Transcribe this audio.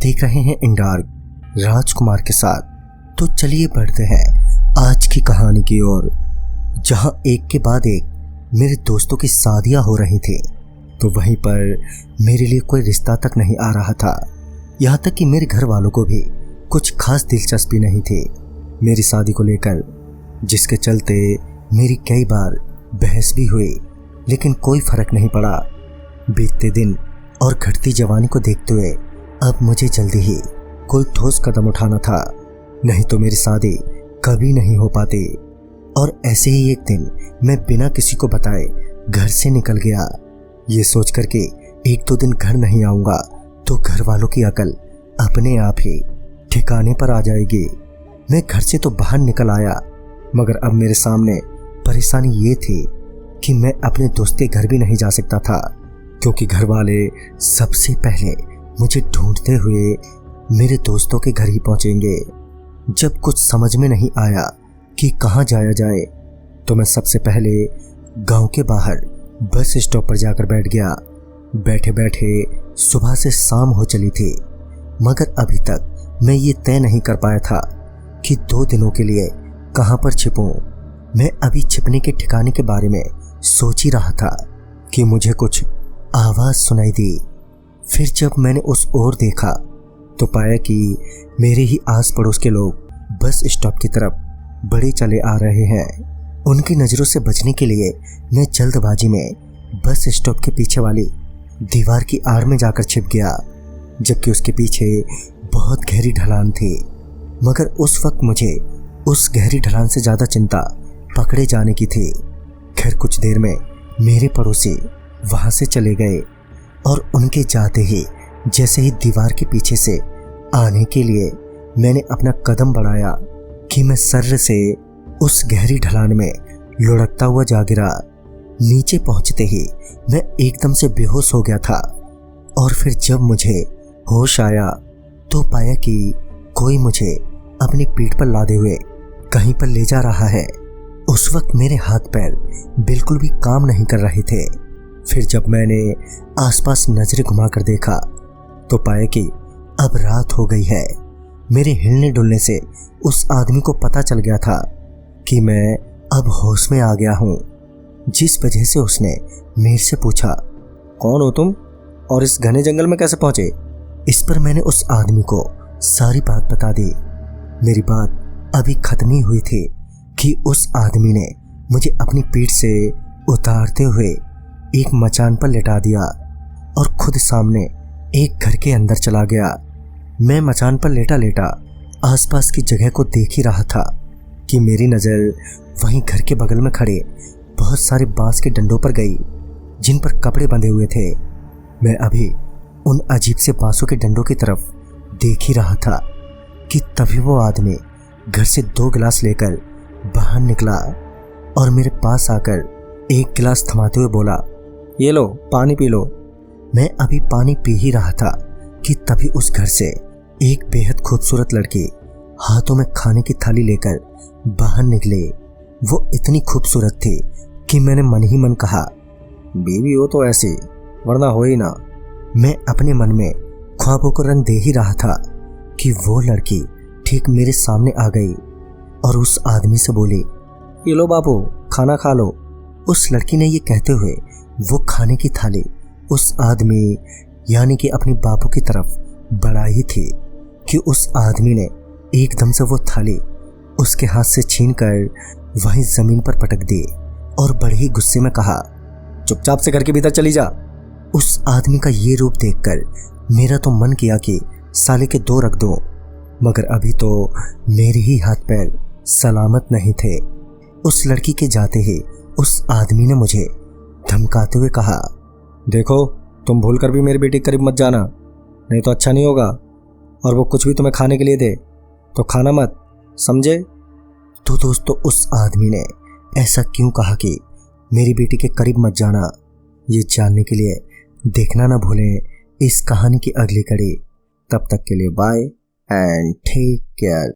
देख रहे हैं इन डार्क राजकुमार के साथ। तो चलिए बढ़ते हैं आज की कहानी की ओर, जहां एक के बाद एक मेरे दोस्तों की शादियां हो रही थी, तो वहीं पर मेरे लिए कोई रिश्ता तक नहीं आ रहा था। यहाँ तक कि मेरे घर वालों को भी कुछ खास दिलचस्पी नहीं थी मेरी शादी को लेकर, जिसके चलते मेरी कई बार बहस भी हुई, लेकिन कोई फर्क नहीं पड़ा। बीतते दिन और घटती जवानी को देखते हुए अब मुझे जल्दी ही कोई ठोस कदम उठाना था, नहीं तो मेरी शादी कभी नहीं हो पाती। और ऐसे ही एक दिन मैं बिना किसी को बताए घर से निकल गया, ये सोच कर के 1-2 दिन घर नहीं आऊँगा तो घर वालों की अकल अपने आप ही ठिकाने पर आ जाएगी। मैं घर से तो बाहर निकल आया, मगर अब मेरे सामने परेशानी ये थी कि मैं अपने दोस्त के घर भी नहीं जा सकता था, क्योंकि घर वाले सबसे पहले मुझे ढूंढते हुए मेरे दोस्तों के घर ही पहुंचेंगे। जब कुछ समझ में नहीं आया कि कहाँ जाया जाए, तो मैं सबसे पहले गांव के बाहर बस स्टॉप पर जाकर बैठ गया। बैठे बैठे सुबह से शाम हो चली थी, मगर अभी तक मैं ये तय नहीं कर पाया था कि 2 दिनों के लिए कहाँ पर छिपूं। मैं अभी छिपने के ठिकाने के बारे में सोच ही रहा था कि मुझे कुछ आवाज़ सुनाई दी। फिर जब मैंने उस ओर देखा तो पाया कि मेरे ही आस पड़ोस के लोग बस स्टॉप की तरफ बढ़े चले आ रहे हैं। उनकी नज़रों से बचने के लिए मैं जल्दबाजी में बस स्टॉप के पीछे वाली दीवार की आड़ में जाकर छिप गया, जबकि उसके पीछे बहुत गहरी ढलान थी। मगर उस वक्त मुझे उस गहरी ढलान से ज़्यादा चिंता पकड़े जाने की थी। खैर कुछ देर में मेरे पड़ोसी वहाँ से चले गए, और उनके जाते ही जैसे ही दीवार के पीछे से आने के लिए मैंने अपना कदम बढ़ाया कि मैं सर्र से उस गहरी ढलान में लुढ़कता हुआ जा गिरा। नीचे पहुंचते ही मैं एकदम से बेहोश हो गया था, और फिर जब मुझे होश आया तो पाया कि कोई मुझे अपनी पीठ पर लादे हुए कहीं पर ले जा रहा है। उस वक्त मेरे हाथ पैर बिल्कुल भी काम नहीं कर रहे थे। फिर जब मैंने आसपास नजरें घुमाकर देखा तो पाया कि अब रात हो गई है। मेरे हिलने डुलने से उस आदमी को पता चल गया था कि मैं अब होश में आ गया हूँ, जिस वजह से उसने मेरे से पूछा, कौन हो तुम और इस घने जंगल में कैसे पहुंचे? इस पर मैंने उस आदमी को सारी बात बता दी। मेरी बात अभी खत्म ही हुई थी कि उस आदमी ने मुझे अपनी पीठ से उतारते हुए एक मचान पर लिटा दिया और खुद सामने एक घर के अंदर चला गया। मैं मचान पर लेटा लेटा आसपास की जगह को देख ही रहा था कि मेरी नज़र वहीं घर के बगल में खड़े बहुत सारे बांस के डंडों पर गई, जिन पर कपड़े बंधे हुए थे। मैं अभी उन अजीब से बांसों के डंडों की तरफ देख ही रहा था कि तभी वो आदमी घर से 2 गिलास लेकर बाहर निकला और मेरे पास आकर 1 गिलास थमाते हुए बोला, ये लो पानी पी लो। मैं अभी पानी पी ही रहा था कि तभी उस घर से एक बेहद खूबसूरत लड़की हाथों में खाने की थाली लेकर बाहर निकले। वो इतनी खूबसूरत थी कि मैंने मन ही मन कहा, बीवी हो तो ऐसी, वरना हो ही ना। मैं अपने मन में ख्वाबों को रंग दे ही रहा था कि वो लड़की ठीक मेरे सामने आ गई और उस आदमी से बोली, ये लो बाबू खाना खा लो। उस लड़की ने ये कहते हुए वो खाने की थाली उस आदमी यानी कि अपने बापू की तरफ बढ़ाई थी कि उस आदमी ने एकदम से वो थाली उसके हाथ से छीनकर वहीं जमीन पर पटक दी और बड़े ही गुस्से में कहा, चुपचाप से घर के भीतर चली जा। उस आदमी का ये रूप देखकर मेरा तो मन किया कि साले के 2 रख दूं, मगर अभी तो मेरे ही हाथ पैर सलामत नहीं थे। उस लड़की के जाते ही उस आदमी ने मुझे धमकाते हुए कहा, देखो तुम भूल कर भी मेरी बेटी के करीब मत जाना, नहीं तो अच्छा नहीं होगा। और वो कुछ भी तुम्हें खाने के लिए दे तो खाना मत, समझे? तो दोस्तों उस आदमी ने ऐसा क्यों कहा कि मेरी बेटी के करीब मत जाना, ये जानने के लिए देखना ना भूलें इस कहानी की अगली कड़ी। तब तक के लिए बाय एंड टेक केयर।